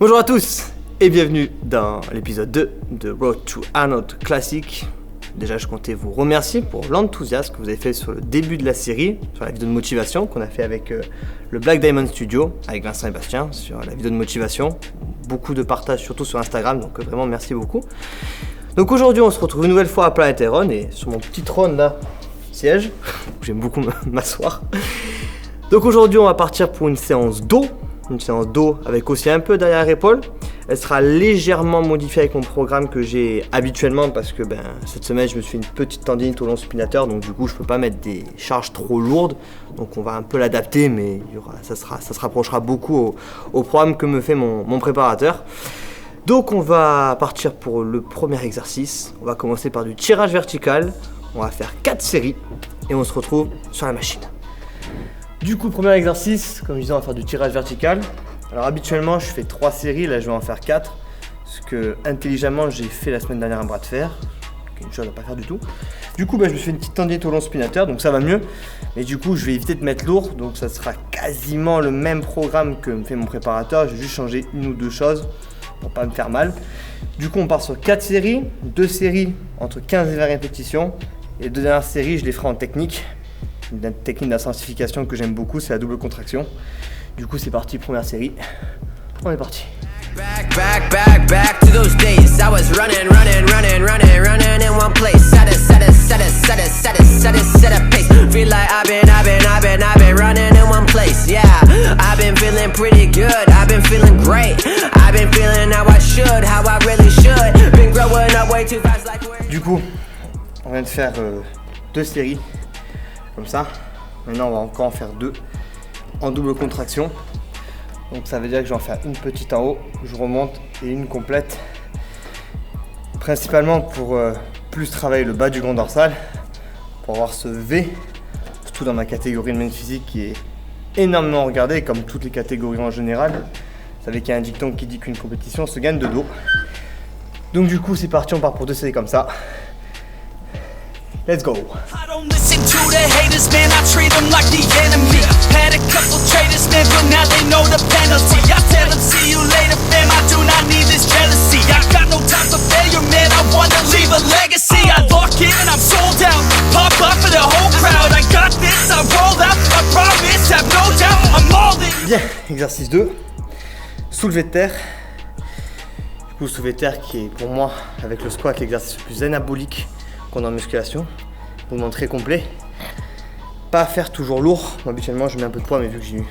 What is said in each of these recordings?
Bonjour à tous et bienvenue dans l'épisode 2 de Road to Arnold Classic. Déjà, je comptais vous remercier pour l'enthousiasme que vous avez fait sur le début de la série, sur la vidéo de motivation qu'on a fait avec le Black Diamond Studio, avec Vincent et Bastien, sur la vidéo de motivation. Beaucoup de partage, surtout sur Instagram, donc vraiment merci beaucoup. Donc aujourd'hui, on se retrouve une nouvelle fois à Planétéron et sur mon petit trône là, siège, où j'aime beaucoup m'asseoir. Donc aujourd'hui, on va partir pour une séance d'eau. Une séance d'eau avec aussi un peu d'arrière-épaule. Elle sera légèrement modifiée avec mon programme que j'ai habituellement parce que cette semaine je me suis fait une petite tendinite au long supinateur, donc du coup je peux pas mettre des charges trop lourdes, donc on va un peu l'adapter, mais ça se rapprochera beaucoup au programme que me fait mon préparateur. Donc on va partir pour le premier exercice. On va commencer par du tirage vertical. On va faire 4 séries et on se retrouve sur la machine. Du coup, premier exercice, comme je disais, on va faire du tirage vertical. Alors habituellement, je fais 3 séries, là je vais en faire 4. Parce que intelligemment, j'ai fait la semaine dernière un bras de fer. Une chose à pas faire du tout. Du coup, je me fais une petite tendinite au long spinateur, donc ça va mieux. Mais du coup, je vais éviter de mettre lourd, donc ça sera quasiment le même programme que me fait mon préparateur. Je vais juste changer une ou deux choses pour pas me faire mal. Du coup, on part sur 4 séries, 2 séries entre 15 et 20 répétitions. Et les 2 dernières séries, je les ferai en technique. Une technique d'intensification que j'aime beaucoup, c'est la double contraction. Du coup, c'est parti, première série. On est parti. Back to those days. I was running in one place. Set a pace. Feel like I've been running in one place. Yeah, I've been feeling pretty good. I've been feeling great. I've been feeling how I should, how I really should. Been growing up way too fast like we're... Du coup, on vient de faire 2 séries. Comme ça. Maintenant on va encore en faire 2 en double contraction. Donc ça veut dire que je vais en faire une petite en haut, je remonte et une complète. Principalement pour plus travailler le bas du grand dorsal, pour avoir ce V, surtout dans ma catégorie de main physique qui est énormément regardée, comme toutes les catégories en général. Vous savez qu'il y a un dicton qui dit qu'une compétition se gagne de dos. Donc du coup c'est parti, on part pour 2 séries comme ça. Let's go. I don't listen to the haters, man. I treat them like the enemy. Had a couple traitors, man, but now they know the penalty. I tell them, see you later, fam. I do not need this jealousy. I got no time for failure, man. I wanna leave a legacy. I lock in and I'm sold out. Pop up for the whole crowd. I got this, I rolled out. I promise, have no doubt. I'm all in. Bien, exercice 2. Soulevé de terre. Du coup, soulevé de terre qui est pour moi, avec le squat, l'exercice le plus anabolique qu'on a en musculation, mouvement très complet, pas à faire toujours lourd. Moi, habituellement je mets un peu de poids, mais vu que j'ai eu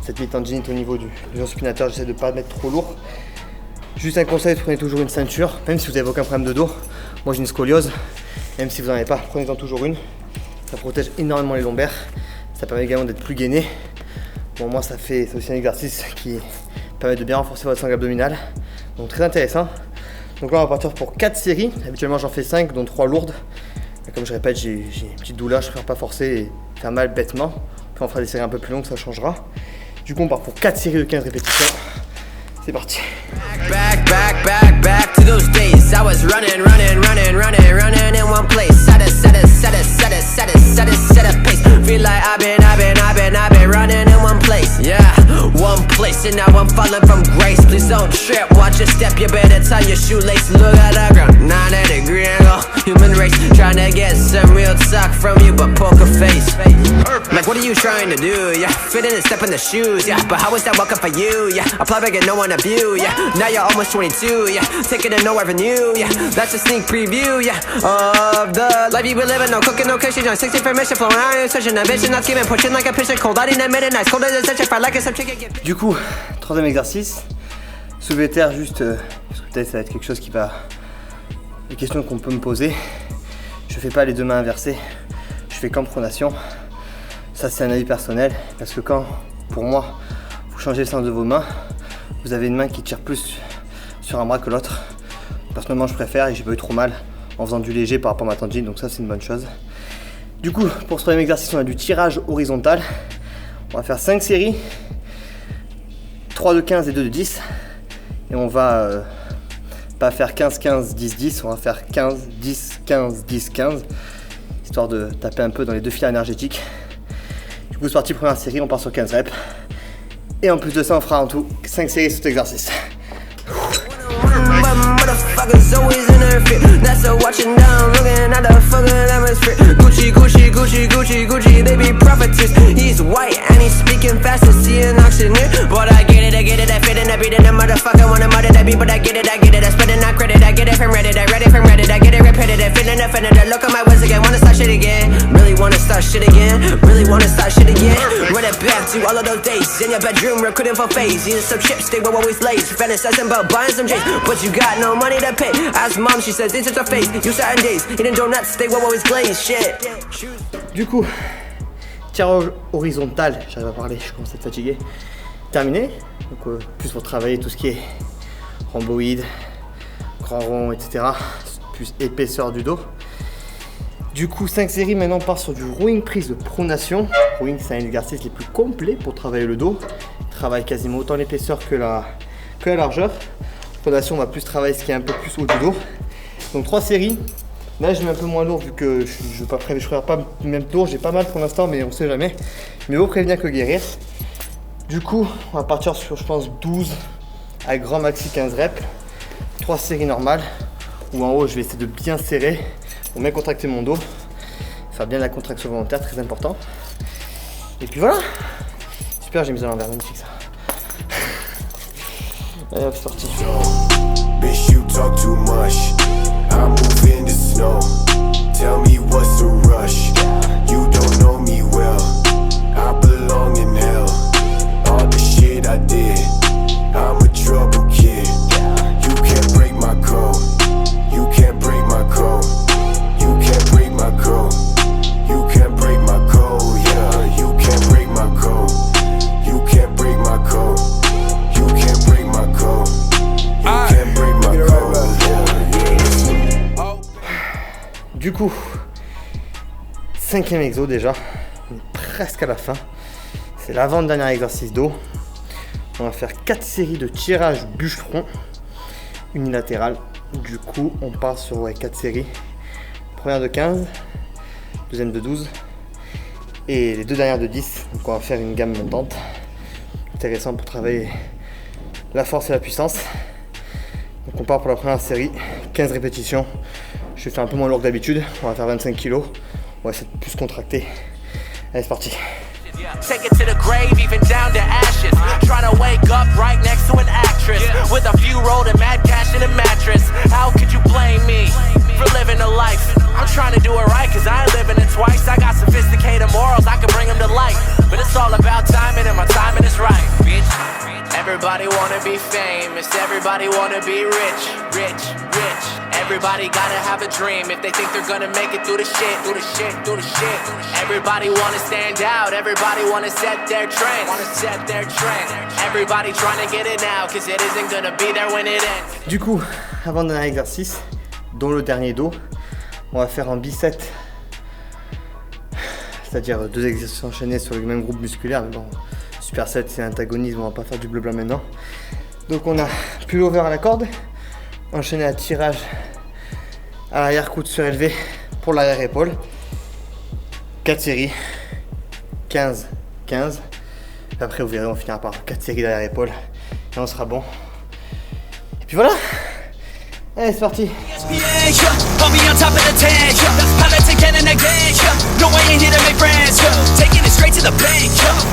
cette tendinite au niveau du spinateur, j'essaie de ne pas mettre trop lourd. Juste un conseil, prenez toujours une ceinture, même si vous n'avez aucun problème de dos. Moi j'ai une scoliose, même si vous n'en avez pas, prenez-en toujours une. Ça protège énormément les lombaires, ça permet également d'être plus gainé. Bon, moi c'est aussi un exercice qui permet de bien renforcer votre sangle abdominale, donc très intéressant. Donc là on va partir pour 4 séries, habituellement j'en fais 5 dont 3 lourdes. Et comme je répète, j'ai une petite douleur, je préfère pas forcer et faire mal bêtement. Puis on fera des séries un peu plus longues, ça changera. Du coup on part pour 4 séries de 15 répétitions. C'est parti. Back to those days. I was running in one place. Set a pace. Feel like I've been running in one place. Yeah, one place and now I'm falling from grace. Please don't trip, watch your step. You better tie your shoelace. Look at the ground, 90-degree angle. Human race trying to get some real talk from you, but poker face. Like what are you trying to do? Yeah, fit in and step in the shoes. Yeah, but how is that welcome for you? Yeah, apply big and no one of you. Yeah, now you're almost 22. Yeah, taking it nowhere new. Yeah, that's a sneak preview. Yeah, of the life you be living. No cooking, no kitchen. 60 for mission, flowing iron, switching ambition, not scheming, pushing like a pitcher, cold lighting at midnight, cold as a stitch, fire like a chicken. Du coup, troisième exercice, soulever terre juste parce que peut-être ça va être quelque chose qui va, des questions qu'on peut me poser. Je fais pas les 2 mains inversées, je fais qu'en pronation. Ça c'est un avis personnel parce que quand, pour moi, vous changez le sens de vos mains, vous avez une main qui tire plus sur un bras que l'autre. Personnellement je préfère et j'ai pas eu trop mal en faisant du léger par rapport à ma tendinite, donc ça c'est une bonne chose. Du coup, pour ce troisième exercice, on a du tirage horizontal. On va faire 5 séries, 3 de 15 et 2 de 10. Et on va pas faire 15, 15, 10, 10, on va faire 15, 10, 15, 10, 15. Histoire de taper un peu dans les 2 filières énergétiques. Du coup, c'est parti, première série, on part sur 15 reps. Et en plus de ça, on fera en tout 5 séries sur cet exercice. Motherfuckers always in her fit. That's a watching down, looking at the fucking atmosphere. Gucci, Gucci, Gucci, Gucci, Gucci, they be prophetess. He's white and he's speaking fast as he an auctioneer. But I get it, I fit in, I beat in the motherfucker. Wanna murder that beat, but I get it, I spend not credit. I get it from Reddit, I read it from Reddit. I get it repetitive, feeling offended. I look at my words again, wanna start shit again. Really wanna start shit again, really wanna start shit again. Run it back to all of those days in your bedroom, recruiting for face. Eating some chips, they were always lace. Fantasizing about buying some J's, but you got no money to pay. Ask mom, she says it's just a face. You certain days, eating donuts, they were always glazed. Shit. Du coup, tirage horizontal, j'arrive à parler, je commence à être fatigué. Terminé. Donc plus pour travailler tout ce qui est rhomboïde, grand rond, etc. Plus épaisseur du dos. Du coup, 5 séries, maintenant on part sur du rowing prise de pronation. Rowing, c'est un exercice les plus complets pour travailler le dos. Il travaille quasiment autant l'épaisseur que la largeur. Pronation, on va plus travailler ce qui est un peu plus haut du dos. Donc 3 séries. Là, je mets un peu moins lourd vu que je ne préfère pas le même tour. J'ai pas mal pour l'instant, mais on sait jamais. Mais vaut prévenir que guérir. Du coup, on va partir sur, je pense, 12 à grand maxi 15 reps. 3 séries normales. Où en haut, je vais essayer de bien serrer pour bien contracter mon dos. Faire bien la contraction volontaire, très important. Et puis voilà. Super, j'ai mis à l'envers, magnifique ça. Allez hop, c'est parti. Bitch, you talk too much. I move in the snow. Tell me what's the rush. You don't know me well. I belong in hell. All the shit I did. I'm a trouble kid. You can't break my code. You can't break my code. You can't break my code. You can't break my code. Yeah, you can't break my code. You can't break my code. You can't break my code. You can't break my code. Du coup, 5e exo déjà, on est presque à la fin. C'est l'avant-dernier exercice dos. On va faire 4 séries de tirage bûcheron unilatéral. Du coup, on part sur 4 séries. Première de 15, deuxième de 12 et les 2 dernières de 10. Donc on va faire une gamme montante. Intéressant pour travailler la force et la puissance. Donc on part pour la première série, 15 répétitions. Je vais faire un peu moins lourd que d'habitude, on va faire 25 kg. On va essayer de plus contracter. Allez, c'est parti. Take it to the grave, even down to ashes. Trying to wake up right next to an actress with a few rolled and mad cash in a mattress. How could you blame me for living a life? I'm trying to do it right, cause I ain't living it twice. I got sophisticated morals, I can bring them to light. But it's all about timing, and my timing is right, bitch. Everybody wanna be famous, everybody wanna be rich, rich, rich. Everybody gotta have a dream if they think they're gonna make it through the shit, through the shit, through the shit. Everybody wanna stand out, everybody wanna set their trend, Everybody trying to get it now, cause it isn't gonna be there when it ends. Du coup, avant-dernier exercice, dont le dernier dos, on va faire un biceps, c'est-à-dire 2 exercices enchaînés sur le même groupe musculaire. Mais bon, superset c'est antagonisme, on va pas faire du bleu blanc maintenant. Donc on a pullover à la corde, enchaîné à tirage à l'arrière, coude surélevé pour l'arrière épaule. 4 séries, 15, 15. Et après vous verrez, on finira par 4 séries derrière épaule et on sera bon. Et puis voilà. Allez, c'est parti. I'll be on top of the tank, pilots again and again, no way in here to make friends, taking it straight to the bank,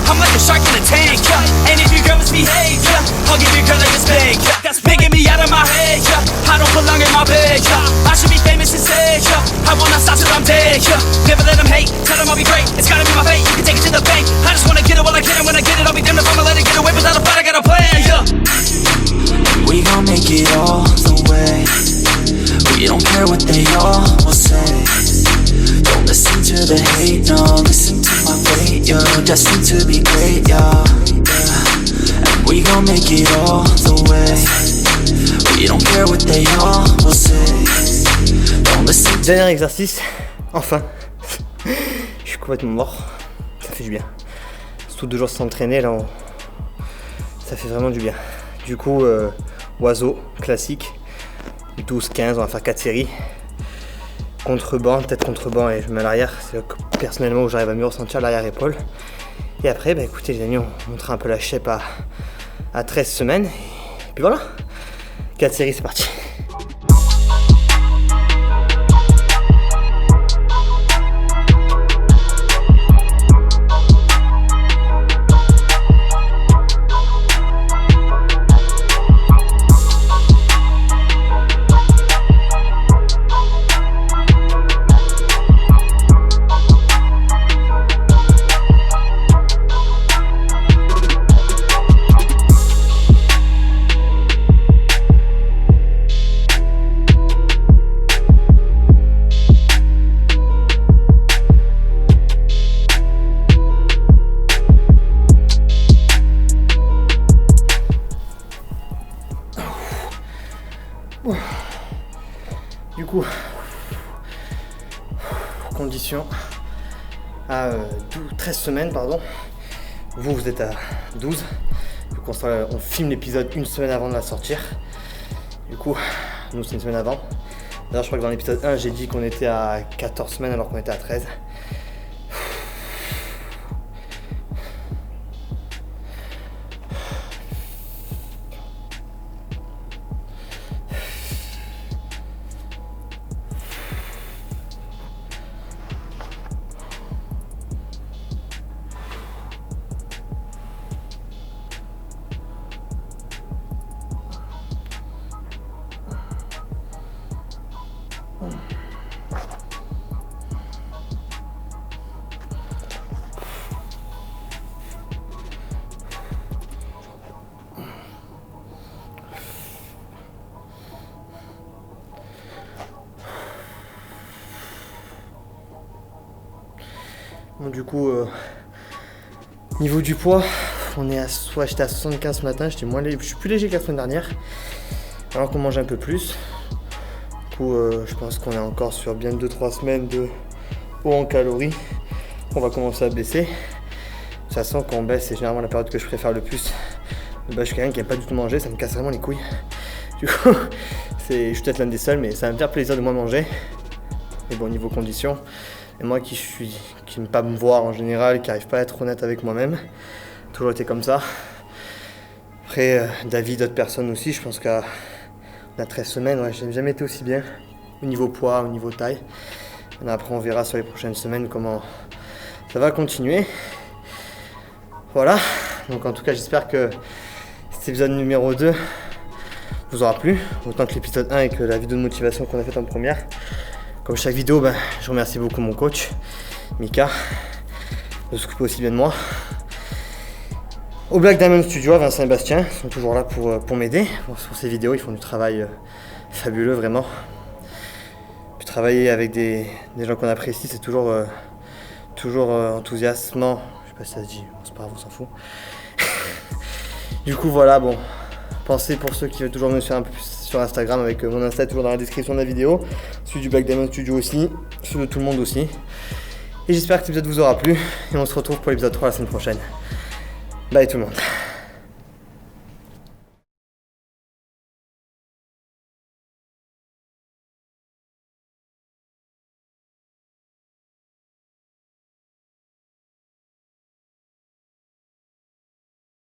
I'm like a shark in a tank, and if your girl misbehave, I'll give your girl a mistake, that's making me out of my head, I don't belong in my bed, I should be famous instead, I will not stop till I'm dead, never let them hate, tell them I'll be great, it's gotta be my fate, you can take it to the bank, I just wanna get it while I can, and when I get it I'll be damned if I'ma let it get away without a fight, I got a plan, We gon' make it all the way. We don't care what they all will say. Don't listen to the hate, no. Listen to my fate, yo. Destined to be great, yo. And we gon' make it all the way. We don't care what they all will say. Don't listen to... Dernier exercice, enfin. Je suis complètement mort. Ça fait du bien. Surtout 2 jours sans s'entraîner, là, ça fait vraiment du bien. Du coup, oiseau, classique, 12-15, on va faire 4 séries. Contre-banc, tête contre-banc et je me mets à l'arrière. C'est là que, personnellement où j'arrive à mieux ressentir l'arrière-épaule. Et après, bah, écoutez les amis, on montrera un peu la shape à 13 semaines. Et puis voilà, 4 séries, c'est parti. Du coup, condition à 13 semaines, pardon. Vous êtes à 12. Donc on filme l'épisode une semaine avant de la sortir. Du coup, nous c'est une semaine avant. D'ailleurs, je crois que dans l'épisode 1, j'ai dit qu'on était à 14 semaines alors qu'on était à 13. Bon, du coup, niveau du poids, j'étais à 75 ce matin, je suis plus léger que la semaine dernière, alors qu'on mange un peu plus. Du coup, je pense qu'on est encore sur bien 2-3 semaines de haut en calories. On va commencer à baisser. De toute façon, quand on baisse, c'est généralement la période que je préfère le plus. Je suis quelqu'un qui n'aime pas du tout manger, ça me casse vraiment les couilles. Du coup, je suis peut-être l'un des seuls, mais ça va me faire plaisir de moins manger. Et bon, niveau conditions, et moi qui n'aime pas me voir en général, qui n'arrive pas à être honnête avec moi-même, toujours été comme ça. Après, d'avis d'autres personnes aussi, je pense qu'à 13 semaines, ouais, je n'ai jamais été aussi bien au niveau poids, au niveau taille. Et après, on verra sur les prochaines semaines comment ça va continuer. Voilà, donc en tout cas, j'espère que cet épisode numéro 2 vous aura plu, autant que l'épisode 1 et que la vidéo de motivation qu'on a faite en première. Comme chaque vidéo, je remercie beaucoup mon coach, Mika, de s'occuper aussi bien de moi. Au Black Diamond Studio à Vincent et Bastien, ils sont toujours là pour m'aider. Sur ces vidéos, ils font du travail fabuleux, vraiment. Puis travailler avec des gens qu'on apprécie, c'est toujours enthousiasmant. Je sais pas si ça se dit, c'est pas grave, on s'en fout. Du coup, voilà, bon. Pensez pour ceux qui veulent toujours me suivre un peu plus sur Instagram, avec mon Insta toujours dans la description de la vidéo. Celui du Black Diamond Studio aussi, celui de tout le monde aussi. Et j'espère que cet épisode vous aura plu. Et on se retrouve pour l'épisode 3 la semaine prochaine. Bye tout le monde.